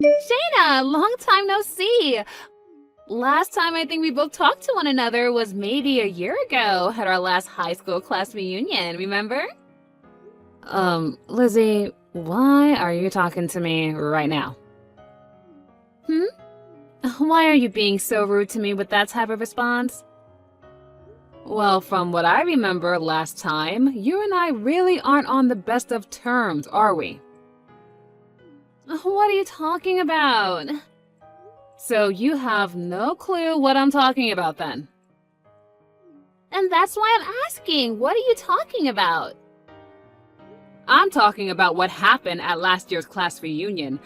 Shayna, long time no see. Last time I think we both talked to one another was maybe a year ago at our last high school class reunion, remember? Lizzie, why are you talking to me right now? Why are you being so rude to me with that type of response? Well, from what I remember last time, you and I really aren't on the best of terms, are we? What are you talking about? So you have no clue what I'm talking about then? And that's why I'm asking, what are you talking about? I'm talking about what happened at last year's class reunion.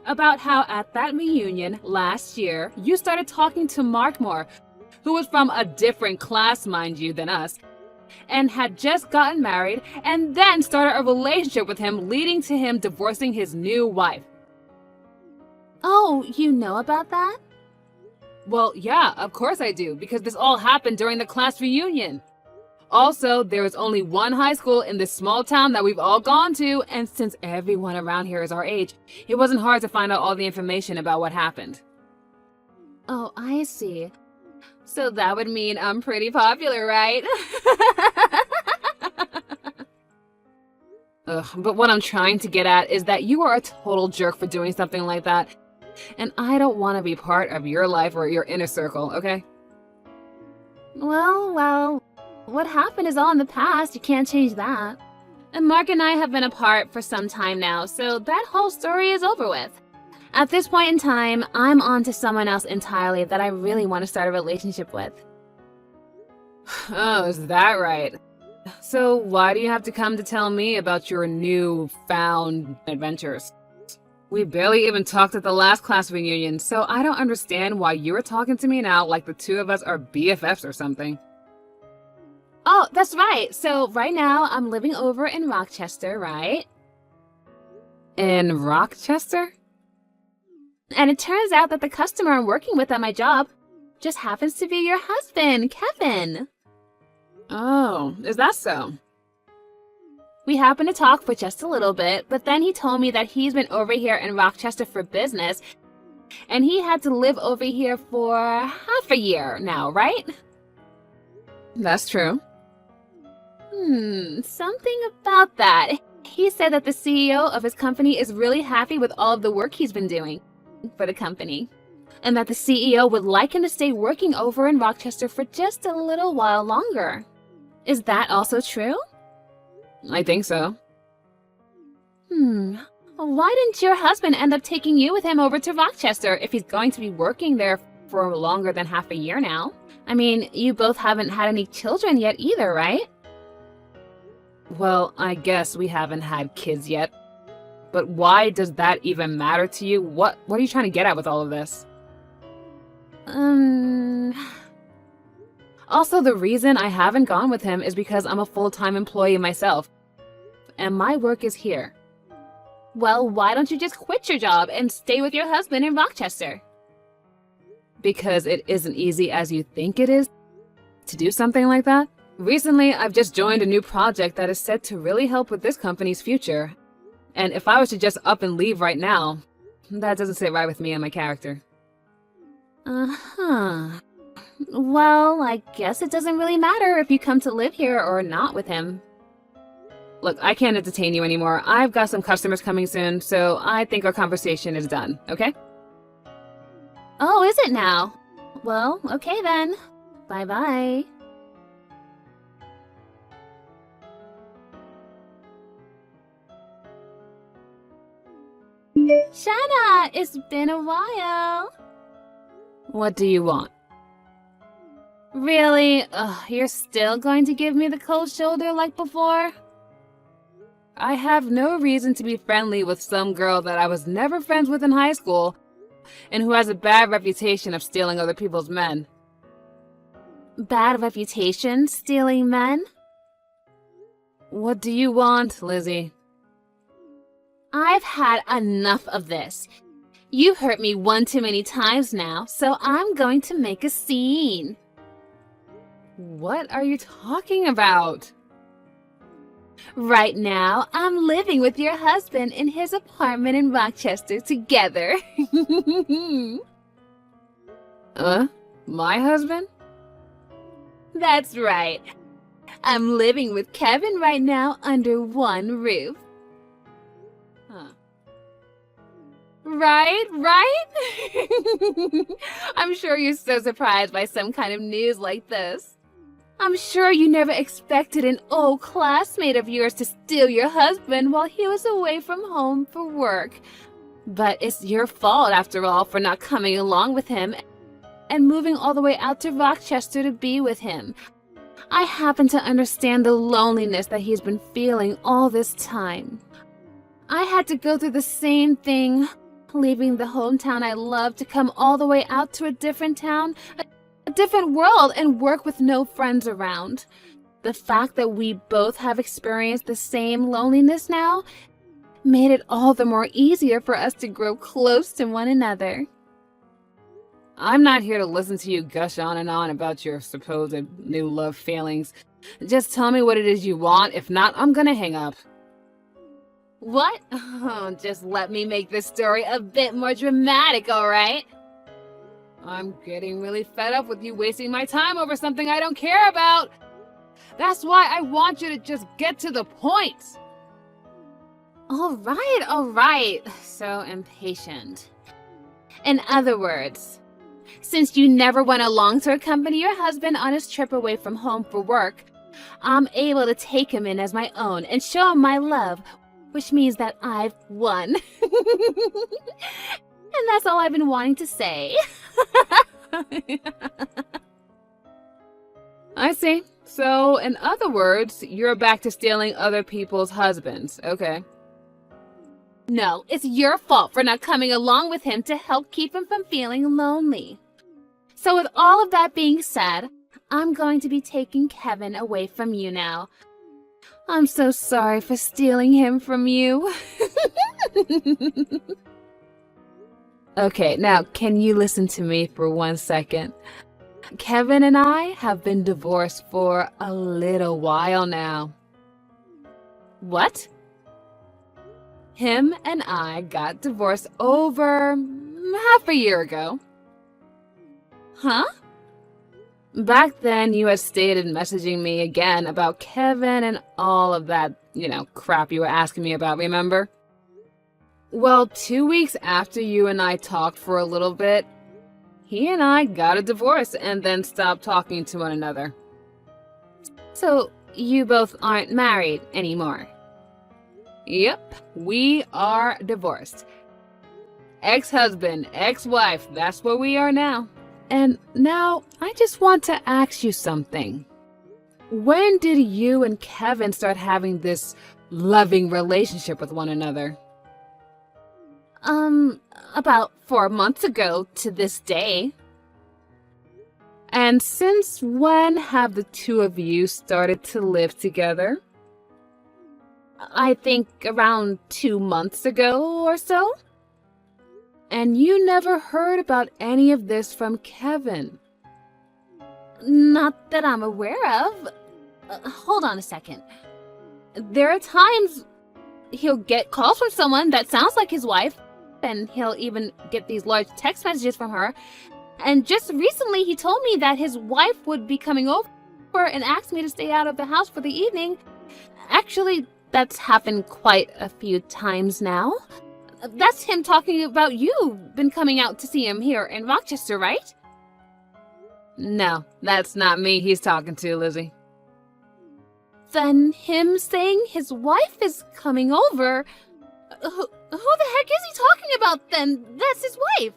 About how at that reunion last year, you started talking to Markmore, who was from a different class, mind you, than us, and had just gotten married, and then started a relationship with him, leading to him divorcing his new wife. Oh, you know about that? Well, yeah, of course I do, because this all happened during the class reunion. Also, there is only one high school in this small town that we've all gone to, and since everyone around here is our age, it wasn't hard to find out all the information about what happened. Oh, I see. So that would mean I'm pretty popular, right? Ugh, but what I'm trying to get at is that you are a total jerk for doing something like that. And I don't want to be part of your life or your inner circle, okay? Well, what happened is all in the past. You can't change that. And Mark and I have been apart for some time now, so that whole story is over with. At this point in time, I'm on to someone else entirely that I really want to start a relationship with. Oh, is that right? So why do you have to come to tell me about your new-found adventures? We barely even talked at the last class reunion, so I don't understand why you're talking to me now like the two of us are BFFs or something. Oh, that's right. So right now I'm living over in Rochester, right? In Rochester? And it turns out that the customer I'm working with at my job just happens to be your husband, Kevin. Oh, is that so? We happened to talk for just a little bit, but then he told me that he's been over here in Rochester for business, and he had to live over here for half a year now, right? That's true. Something about that. He said that the CEO of his company is really happy with all of the work he's been doing for the company, and that the CEO would like him to stay working over in Rochester for just a little while longer. Is that also true? I think so. Why didn't your husband end up taking you with him over to Rochester if he's going to be working there for longer than half a year now? I mean, you both haven't had any children yet either, right? Well, I guess we haven't had kids yet. But why does that even matter to you? What are you trying to get at with all of this? Also, the reason I haven't gone with him is because I'm a full-time employee myself, and my work is here. Well, why don't you just quit your job and stay with your husband in Rochester? Because it isn't easy as you think it is to do something like that. Recently, I've just joined a new project that is set to really help with this company's future. And if I was to just up and leave right now, that doesn't sit right with me and my character. Well, I guess it doesn't really matter if you come to live here or not with him. Look, I can't entertain you anymore. I've got some customers coming soon, so I think our conversation is done, okay? Oh, is it now? Well, okay then. Bye-bye. Shanna, it's been a while. What do you want? Really? You're still going to give me the cold shoulder like before? I have no reason to be friendly with some girl that I was never friends with in high school and who has a bad reputation of stealing other people's men. Bad reputation? Stealing men? What do you want, Lizzie? I've had enough of this. You've hurt me one too many times now, so I'm going to make a scene. What are you talking about? Right now, I'm living with your husband in his apartment in Rochester together. My husband? That's right. I'm living with Kevin right now under one roof. Huh. Right? I'm sure you're so surprised by some kind of news like this. I'm sure you never expected an old classmate of yours to steal your husband while he was away from home for work. But it's your fault, after all, for not coming along with him and moving all the way out to Rochester to be with him. I happen to understand the loneliness that he's been feeling all this time. I had to go through the same thing, leaving the hometown I love to come all the way out to a different town, a different world, and work with no friends around. The fact that we both have experienced the same loneliness now made it all the more easier for us to grow close to one another. I'm not here to listen to you gush on and on about your supposed new love feelings. Just tell me what it is you want. If not, I'm gonna hang up. What? Oh, just let me make this story a bit more dramatic, all right? I'm getting really fed up with you wasting my time over something I don't care about. That's why I want you to just get to the point. All right. So impatient. In other words, since you never went along to accompany your husband on his trip away from home for work, I'm able to take him in as my own and show him my love, which means that I've won. And that's all I've been wanting to say. I see. So, in other words, you're back to stealing other people's husbands. Okay. No, it's your fault for not coming along with him to help keep him from feeling lonely. So with all of that being said, I'm going to be taking Kevin away from you now. I'm so sorry for stealing him from you. Okay, now can you listen to me for 1 second? Kevin and I have been divorced for a little while now. What? Him and I got divorced over half a year ago. Huh? Back then, you had stated messaging me again about Kevin and all of that, crap you were asking me about, remember? Well, 2 weeks after you and I talked for a little bit, he and I got a divorce and then stopped talking to one another. So, you both aren't married anymore? Yep, we are divorced. Ex-husband, ex-wife, that's where we are now. And now, I just want to ask you something. When did you and Kevin start having this loving relationship with one another? About 4 months ago to this day. And since when have the two of you started to live together? I think around 2 months ago or so. And you never heard about any of this from Kevin? Not that I'm aware of. Hold on a second. There are times he'll get calls from someone that sounds like his wife, and he'll even get these large text messages from her. And just recently he told me that his wife would be coming over and asked me to stay out of the house for the evening. Actually, that's happened quite a few times now. That's him talking about you been coming out to see him here in Rochester, right? No, that's not me he's talking to, Lizzie. Then him saying his wife is coming over... Who the heck is he talking about then? That's his wife.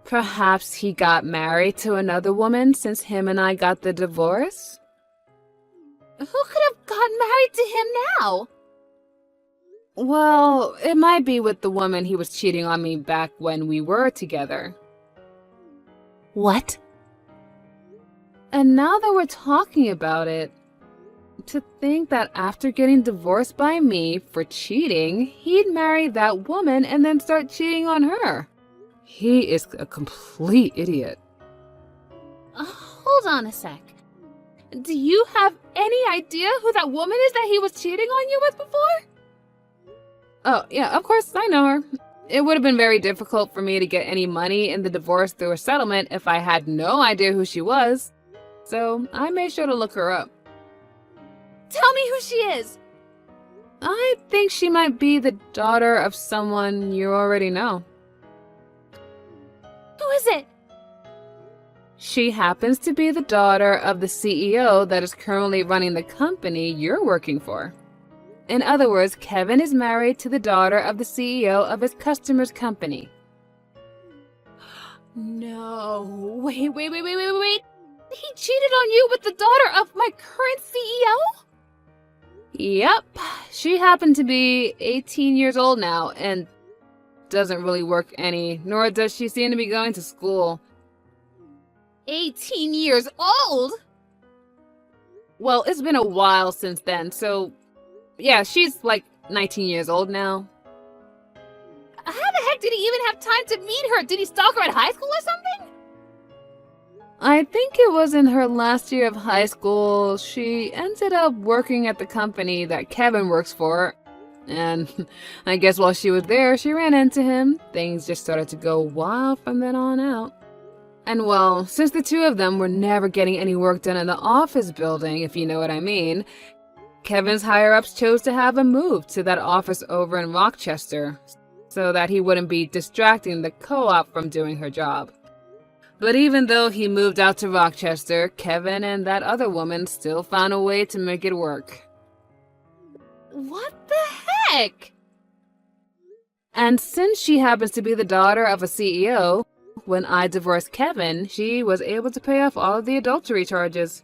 Perhaps he got married to another woman since him and I got the divorce? Who could have gotten married to him now? Well, it might be with the woman he was cheating on me back when we were together. What? And now that we're talking about it, to think that after getting divorced by me for cheating, he'd marry that woman and then start cheating on her. He is a complete idiot. Hold on a sec. Do you have any idea who that woman is that he was cheating on you with before? Oh, yeah, of course, I know her. It would have been very difficult for me to get any money in the divorce through a settlement if I had no idea who she was. So I made sure to look her up. Tell me who she is! I think she might be the daughter of someone you already know. Who is it? She happens to be the daughter of the CEO that is currently running the company you're working for. In other words, Kevin is married to the daughter of the CEO of his customer's company. No. Wait. He cheated on you with the daughter of my current CEO? Yep. She happened to be 18 years old now and doesn't really work any, nor does she seem to be going to school. 18 years old? Well, it's been a while since then, so yeah, she's like 19 years old now. How the heck did he even have time to meet her? Did he stalk her at high school or something? I think it was in her last year of high school. She ended up working at the company that Kevin works for. And I guess while she was there, she ran into him. Things just started to go wild from then on out. And well, since the two of them were never getting any work done in the office building, if you know what I mean, Kevin's higher-ups chose to have him move to that office over in Rochester so that he wouldn't be distracting the co-op from doing her job. But even though he moved out to Rochester, Kevin and that other woman still found a way to make it work. What the heck? And since she happens to be the daughter of a CEO, when I divorced Kevin, she was able to pay off all of the adultery charges.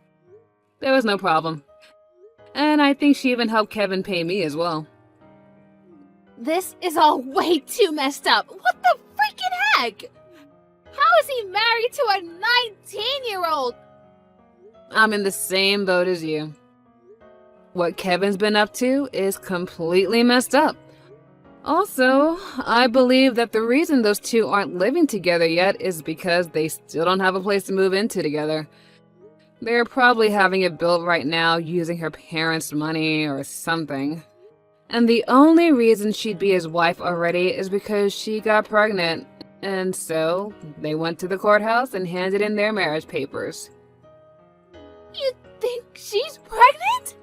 There was no problem. And I think she even helped Kevin pay me as well. This is all way too messed up. What the freaking heck? How is he married to a 19-year-old? I'm in the same boat as you. What Kevin's been up to is completely messed up. Also, I believe that the reason those two aren't living together yet is because they still don't have a place to move into together. They're probably having it built right now using her parents' money or something. And the only reason she'd be his wife already is because she got pregnant. And so, they went to the courthouse and handed in their marriage papers. You think she's pregnant?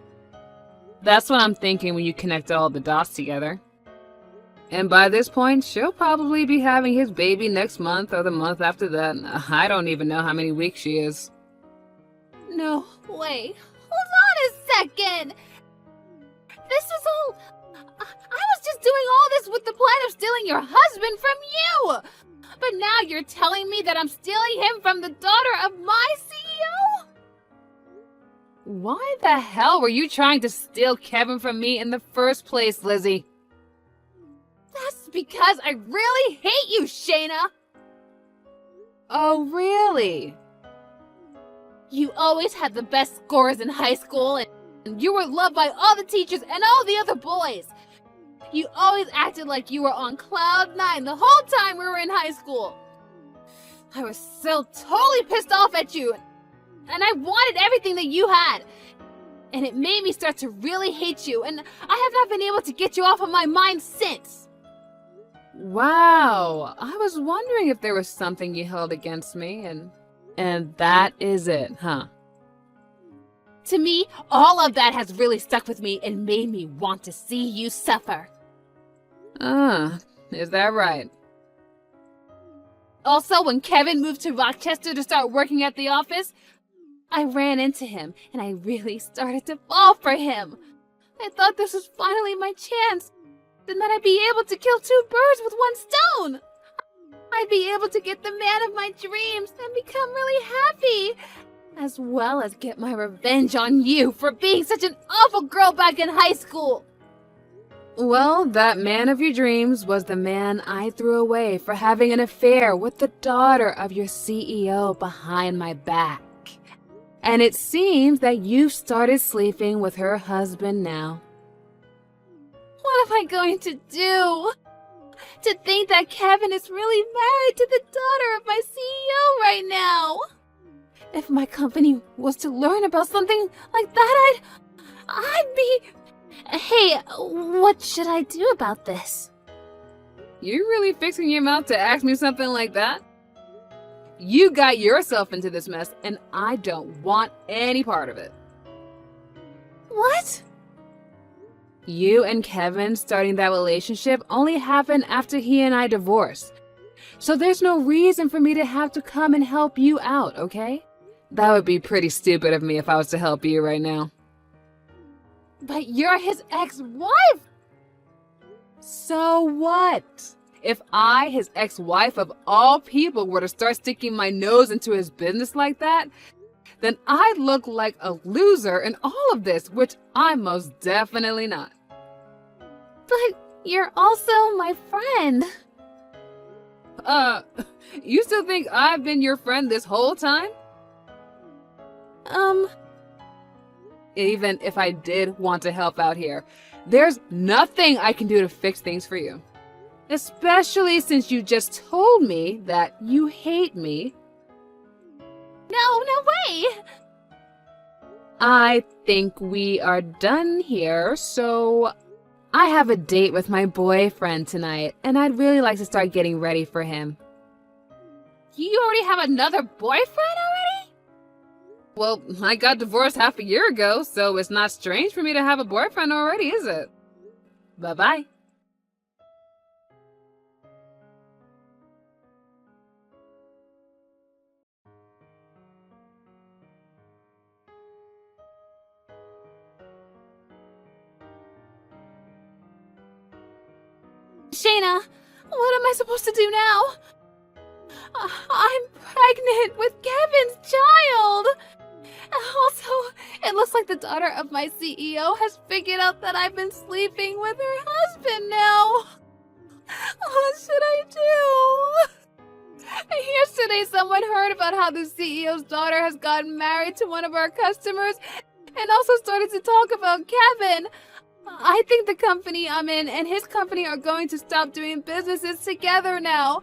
That's what I'm thinking when you connect all the dots together. And by this point, she'll probably be having his baby next month or the month after that. I don't even know how many weeks she is. No, wait. Hold on a second. This is all... I was just doing all this with the plan of stealing your husband from you. But now you're telling me that I'm stealing him from the daughter of my CEO? Why the hell were you trying to steal Kevin from me in the first place, Lizzie? That's because I really hate you, Shayna. Oh, really? You always had the best scores in high school, and you were loved by all the teachers and all the other boys. You always acted like you were on cloud 9 the whole time we were in high school. I was so totally pissed off at you, and I wanted everything that you had. And it made me start to really hate you, and I have not been able to get you off of my mind since. Wow, I was wondering if there was something you held against me, and that is it, huh? To me, all of that has really stuck with me and made me want to see you suffer. Is that right? Also, when Kevin moved to Rochester to start working at the office, I ran into him and I really started to fall for him. I thought this was finally my chance, and that I'd be able to kill two birds with one stone. I'd be able to get the man of my dreams and become really happy, as well as get my revenge on you for being such an awful girl back in high school. Well, that man of your dreams was the man I threw away for having an affair with the daughter of your CEO behind my back. And it seems that you've started sleeping with her husband now. What am I going to do? To think that Kevin is really married to the daughter of my CEO right now. If my company was to learn about something like that, I'd be... Hey, what should I do about this? You really fixing your mouth to ask me something like that? You got yourself into this mess, and I don't want any part of it. What? You and Kevin starting that relationship only happened after he and I divorced. So there's no reason for me to have to come and help you out, okay? That would be pretty stupid of me if I was to help you right now. But you're his ex-wife! So what? If I, his ex-wife of all people, were to start sticking my nose into his business like that, then I'd look like a loser in all of this, which I'm most definitely not. But you're also my friend. You still think I've been your friend this whole time? Even if I did want to help out here, there's nothing I can do to fix things for you. Especially since you just told me that you hate me. No way! I think we are done here, so I have a date with my boyfriend tonight, and I'd really like to start getting ready for him. You already have another boyfriend already? Well, I got divorced half a year ago, so it's not strange for me to have a boyfriend already, is it? Bye-bye. Shayna, what am I supposed to do now? I'm pregnant with Kevin's child! Also, it looks like the daughter of my CEO has figured out that I've been sleeping with her husband now. What should I do? Yesterday, someone heard about how the CEO's daughter has gotten married to one of our customers and also started to talk about Kevin. I think the company I'm in and his company are going to stop doing businesses together now.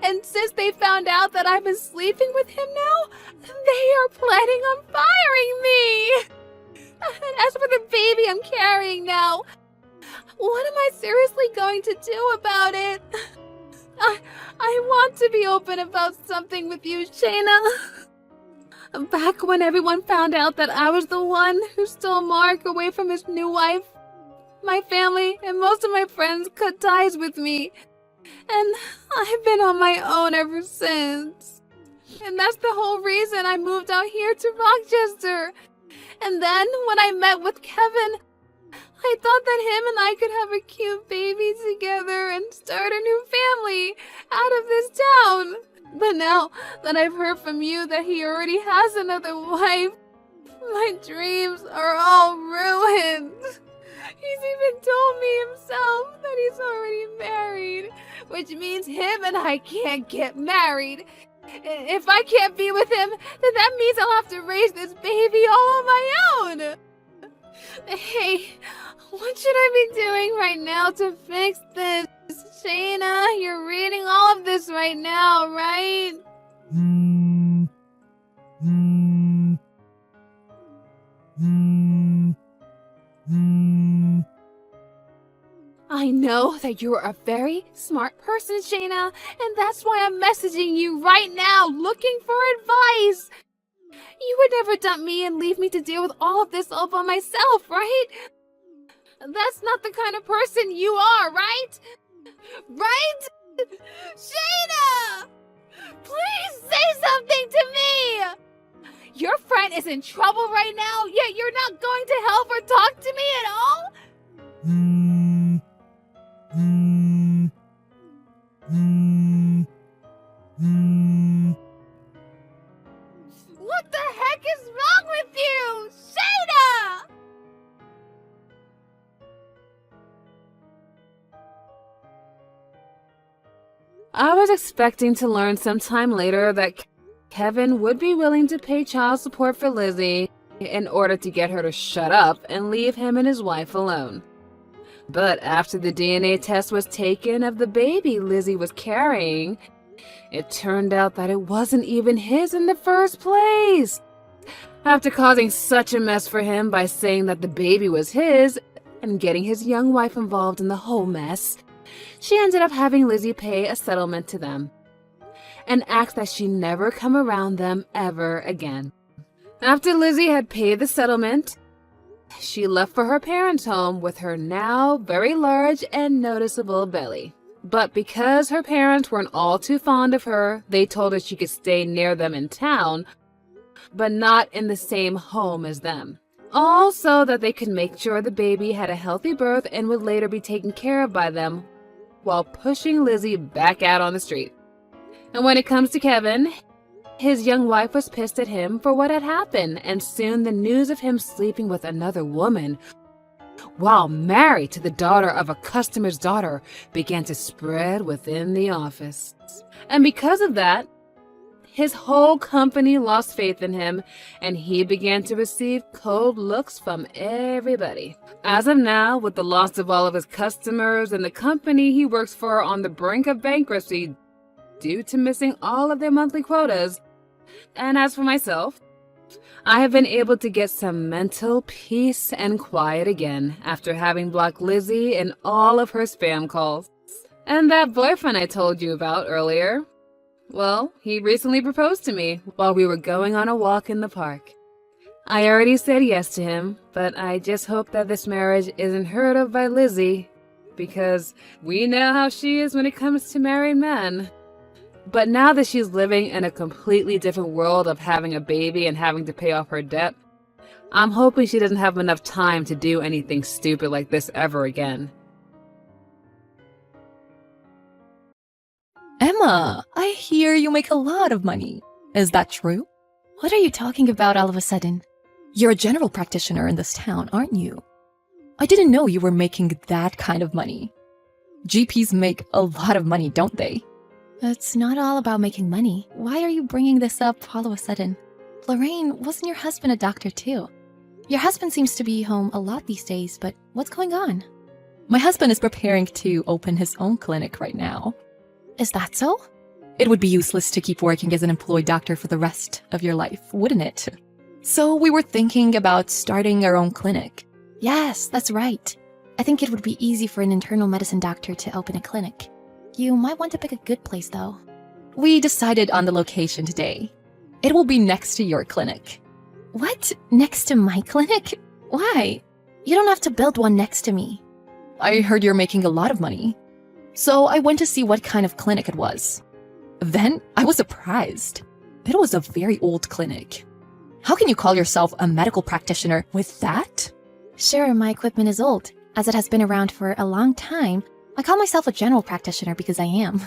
And since they found out that I've been sleeping with him now, they are planning on firing me. And as for the baby I'm carrying now, what am I seriously going to do about it? I want to be open about something with you, Shayna. Back when everyone found out that I was the one who stole Mark away from his new wife, my family and most of my friends cut ties with me. And I've been on my own ever since. And that's the whole reason I moved out here to Rochester. And then when I met with Kevin, I thought that him and I could have a cute baby together and start a new family out of this town. But now that I've heard from you that he already has another wife, my dreams are all ruined. He's even told me himself that he's already married, which means him and I can't get married. If I can't be with him, then that means I'll have to raise this baby all on my own. Hey, what should I be doing right now to fix this? Shayna, you're reading all of this right now, right? I know that you're a very smart person, Shayna, and that's why I'm messaging you right now, looking for advice. You would never dump me and leave me to deal with all of this all by myself, right? That's not the kind of person you are, right? Right? Shayna! Please say something to me! Your friend is in trouble right now, yet you're not going to help or talk to me at all? What the heck is wrong with you? Shayna! I was expecting to learn sometime later that Kevin would be willing to pay child support for Lizzie in order to get her to shut up and leave him and his wife alone. But after the DNA test was taken of the baby Lizzie was carrying, It turned out that it wasn't even his in the first place. After causing such a mess for him by saying that the baby was his and getting his young wife involved in the whole mess, she ended up having Lizzie pay a settlement to them and asked that she never come around them ever again. After Lizzie had paid the settlement, she left for her parents' home with her now very large and noticeable belly. But because her parents weren't all too fond of her, they told her she could stay near them in town, but not in the same home as them. All so that they could make sure the baby had a healthy birth and would later be taken care of by them, while pushing Lizzie back out on the street. And when it comes to Kevin, his young wife was pissed at him for what had happened, and soon the news of him sleeping with another woman while married to the daughter of a customer's daughter began to spread within the office. And because of that, his whole company lost faith in him, and he began to receive cold looks from everybody. As of now, with the loss of all of his customers and the company he works for on the brink of bankruptcy due to missing all of their monthly quotas, and as for myself, I have been able to get some mental peace and quiet again after having blocked Lizzie and all of her spam calls. And that boyfriend I told you about earlier, well, he recently proposed to me while we were going on a walk in the park. I already said yes to him, but I just hope that this marriage isn't heard of by Lizzie, because we know how she is when it comes to married men. But now that she's living in a completely different world of having a baby and having to pay off her debt, I'm hoping she doesn't have enough time to do anything stupid like this ever again. Emma, I hear you make a lot of money. Is that true? What are you talking about all of a sudden? You're a general practitioner in this town, aren't you? I didn't know you were making that kind of money. GPs make a lot of money, don't they? It's not all about making money. Why are you bringing this up all of a sudden? Lorraine, wasn't your husband a doctor too? Your husband seems to be home a lot these days, but what's going on? My husband is preparing to open his own clinic right now. Is that so? It would be useless to keep working as an employed doctor for the rest of your life, wouldn't it? So we were thinking about starting our own clinic. Yes, that's right. I think it would be easy for an internal medicine doctor to open a clinic. You might want to pick a good place, though. We decided on the location today. It will be next to your clinic. What? Next to my clinic? Why? You don't have to build one next to me. I heard you're making a lot of money. So I went to see what kind of clinic it was. Then I was surprised. It was a very old clinic. How can you call yourself a medical practitioner with that? Sure, my equipment is old, as it has been around for a long time. I call myself a general practitioner because I am.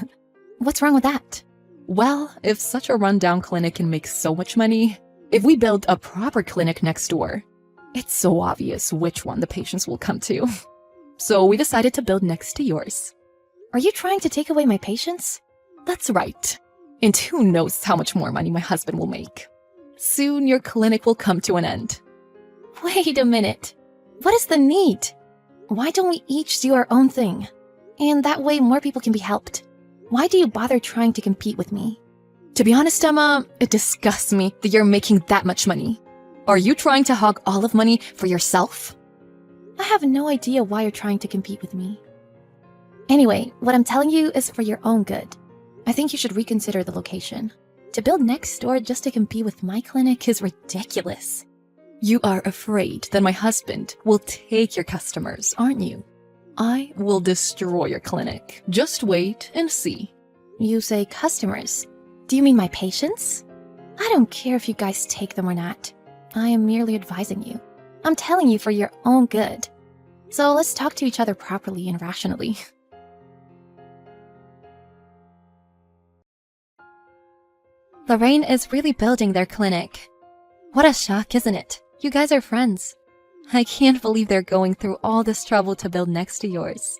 What's wrong with that? Well, if such a rundown clinic can make so much money, if we build a proper clinic next door, it's so obvious which one the patients will come to. So we decided to build next to yours. Are you trying to take away my patients? That's right. And who knows how much more money my husband will make. Soon your clinic will come to an end. Wait a minute. What is the need? Why don't we each do our own thing? And that way more people can be helped. Why do you bother trying to compete with me? To be honest, Emma, it disgusts me that you're making that much money. Are you trying to hog all of money for yourself? I have no idea why you're trying to compete with me. Anyway, what I'm telling you is for your own good. I think you should reconsider the location. To build next door just to compete with my clinic is ridiculous. You are afraid that my husband will take your customers, aren't you? I will destroy your clinic. Just wait and see. You say customers. Do you mean my patients? I don't care if you guys take them or not. I am merely advising you. I'm telling you for your own good. So let's talk to each other properly and rationally. Lorraine is really building their clinic. What a shock, isn't it? You guys are friends. I can't believe they're going through all this trouble to build next to yours.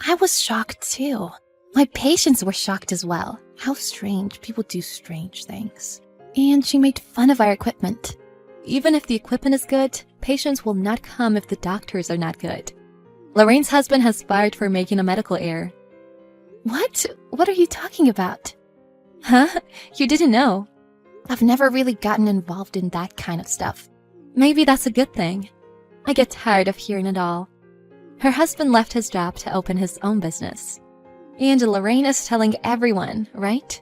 I was shocked too. My patients were shocked as well. How strange. People do strange things. And she made fun of our equipment. Even if the equipment is good, patients will not come if the doctors are not good. Lorraine's husband has fired for making a medical error. What? What are you talking about? Huh? You didn't know? I've never really gotten involved in that kind of stuff. Maybe that's a good thing. I get tired of hearing it all. Her husband left his job to open his own business. And Lorraine is telling everyone, right?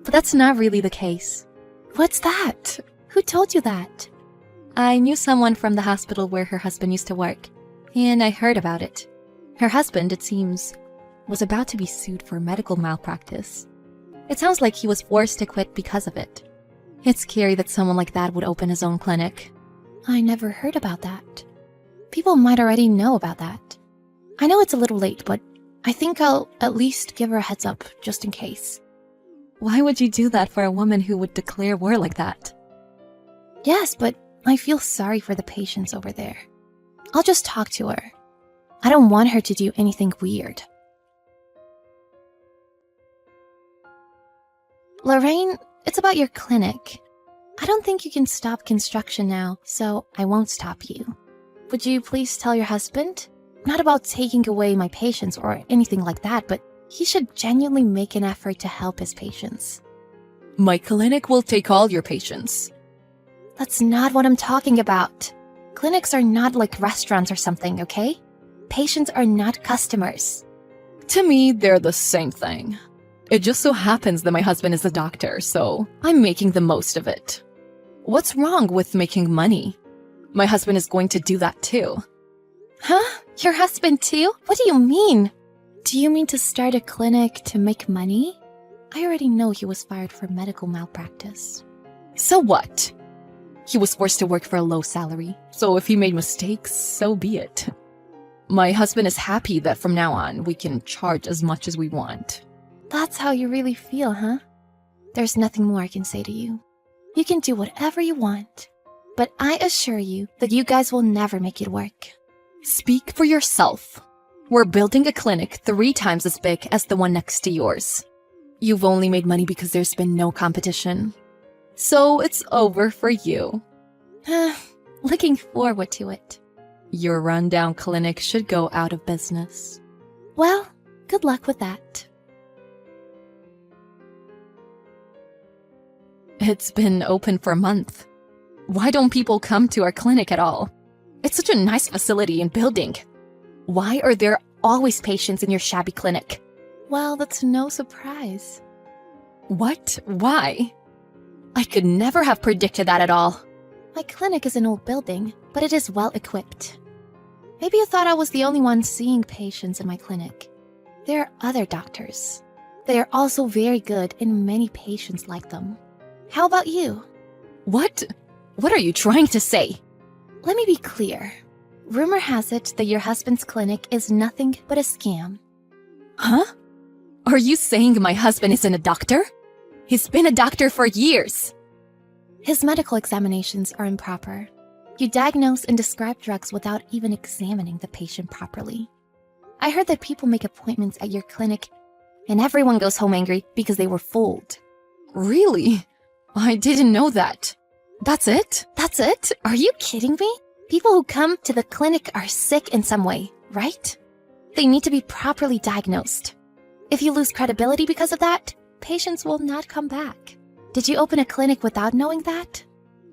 But that's not really the case. What's that? Who told you that? I knew someone from the hospital where her husband used to work, and I heard about it. Her husband, it seems, was about to be sued for medical malpractice. It sounds like he was forced to quit because of it. It's scary that someone like that would open his own clinic. I never heard about that. People might already know about that. I know it's a little late, but I think I'll at least give her a heads up, just in case. Why would you do that for a woman who would declare war like that? Yes, but I feel sorry for the patients over there. I'll just talk to her. I don't want her to do anything weird. Lorraine, it's about your clinic. I don't think you can stop construction now, so I won't stop you. Would you please tell your husband? Not about taking away my patients or anything like that, but he should genuinely make an effort to help his patients. My clinic will take all your patients. That's not what I'm talking about. Clinics are not like restaurants or something, okay? Patients are not customers. To me, they're the same thing. It just so happens that my husband is a doctor, so I'm making the most of it. What's wrong with making money? My husband is going to do that too. Huh? Your husband too? What do you mean? Do you mean to start a clinic to make money? I already know he was fired for medical malpractice. So what? He was forced to work for a low salary, so if he made mistakes, so be it. My husband is happy that from now on, we can charge as much as we want. That's how you really feel, huh? There's nothing more I can say to you. You can do whatever you want, but I assure you that you guys will never make it work. Speak for yourself. We're building a clinic 3 times as big as the one next to yours. You've only made money because there's been no competition. So it's over for you. Looking forward to it. Your rundown clinic should go out of business. Well, good luck with that. It's been open for a month. Why don't people come to our clinic at all? It's such a nice facility and building. Why are there always patients in your shabby clinic? Well, that's no surprise. What? Why? I could never have predicted that at all. My clinic is an old building, but it is well equipped. Maybe you thought I was the only one seeing patients in my clinic. There are other doctors. They are also very good and many patients like them. How about you? What? What are you trying to say? Let me be clear. Rumor has it that your husband's clinic is nothing but a scam. Huh? Are you saying my husband isn't a doctor? He's been a doctor for years. His medical examinations are improper. You diagnose and describe drugs without even examining the patient properly. I heard that people make appointments at your clinic and everyone goes home angry because they were fooled. Really? I didn't know that. That's it? That's it? Are you kidding me? People who come to the clinic are sick in some way, right? They need to be properly diagnosed. If you lose credibility because of that, patients will not come back. Did you open a clinic without knowing that?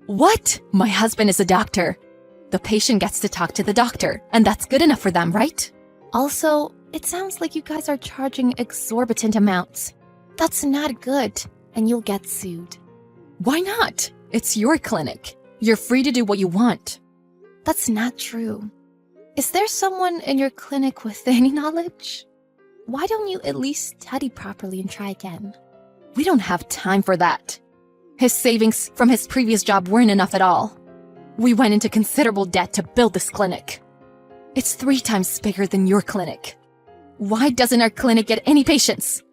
What? My husband is a doctor. The patient gets to talk to the doctor, and that's good enough for them, right? Also, it sounds like you guys are charging exorbitant amounts. That's not good, and you'll get sued. Why not? It's your clinic. You're free to do what you want. That's not true. Is there someone in your clinic with any knowledge? Why don't you at least study properly and try again? We don't have time for that. His savings from his previous job weren't enough at all. We went into considerable debt to build this clinic. It's 3 times bigger than your clinic. Why doesn't our clinic get any patients?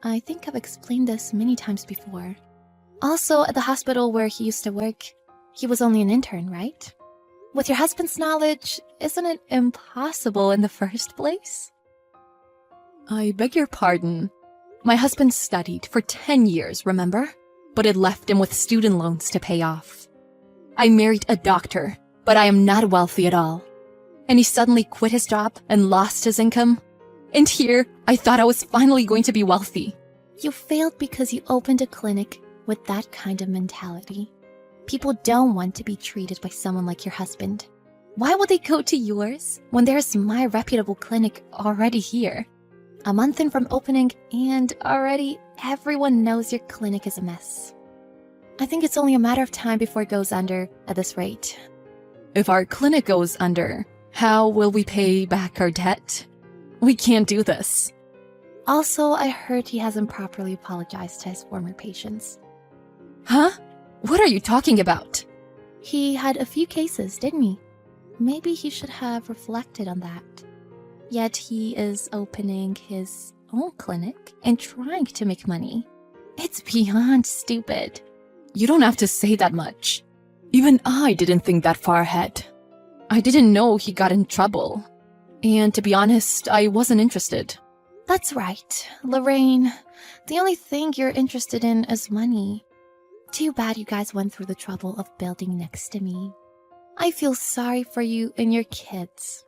I think I've explained this many times before. Also, at the hospital where he used to work, he was only an intern, right? With your husband's knowledge, isn't it impossible in the first place? I beg your pardon. My husband studied for 10 years, remember? But it left him with student loans to pay off. I married a doctor, but I am not wealthy at all. And he suddenly quit his job and lost his income. And here, I thought I was finally going to be wealthy. You failed because you opened a clinic with that kind of mentality. People don't want to be treated by someone like your husband. Why would they go to yours when there's my reputable clinic already here? A month in from opening, and already everyone knows your clinic is a mess. I think it's only a matter of time before it goes under at this rate. If our clinic goes under, how will we pay back our debt? We can't do this. Also, I heard he hasn't properly apologized to his former patients. Huh? What are you talking about? He had a few cases, didn't he? Maybe he should have reflected on that. Yet he is opening his own clinic and trying to make money. It's beyond stupid. You don't have to say that much. Even I didn't think that far ahead. I didn't know he got in trouble. And to be honest, I wasn't interested. That's right, Lorraine. The only thing you're interested in is money. Too bad you guys went through the trouble of building next to me. I feel sorry for you and your kids.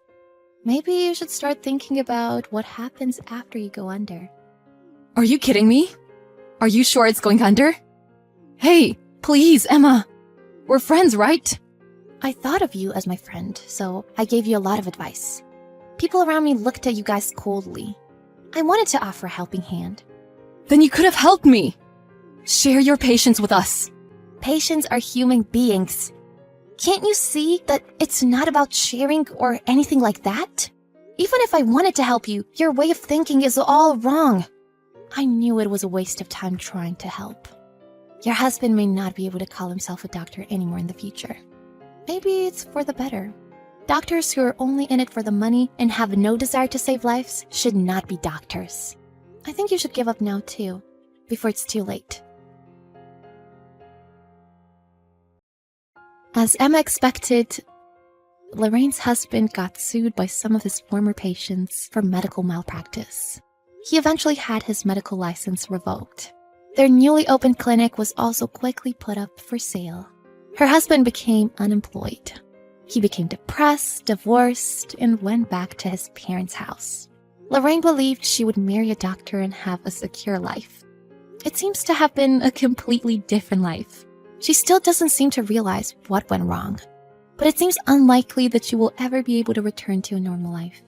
Maybe you should start thinking about what happens after you go under. Are you kidding me? Are you sure it's going under? Hey, please, Emma. We're friends, right? I thought of you as my friend, so I gave you a lot of advice. People around me looked at you guys coldly. I wanted to offer a helping hand. Then you could have helped me. Share your patience with us. Patients are human beings. Can't you see that it's not about sharing or anything like that? Even if I wanted to help you, your way of thinking is all wrong. I knew it was a waste of time trying to help. Your husband may not be able to call himself a doctor anymore in the future. Maybe it's for the better. Doctors who are only in it for the money and have no desire to save lives should not be doctors. I think you should give up now too, before it's too late. As Emma expected, Lorraine's husband got sued by some of his former patients for medical malpractice. He eventually had his medical license revoked. Their newly opened clinic was also quickly put up for sale. Her husband became unemployed. He became depressed, divorced, and went back to his parents' house. Lorraine believed she would marry a doctor and have a secure life. It seems to have been a completely different life. She still doesn't seem to realize what went wrong, but it seems unlikely that she will ever be able to return to a normal life.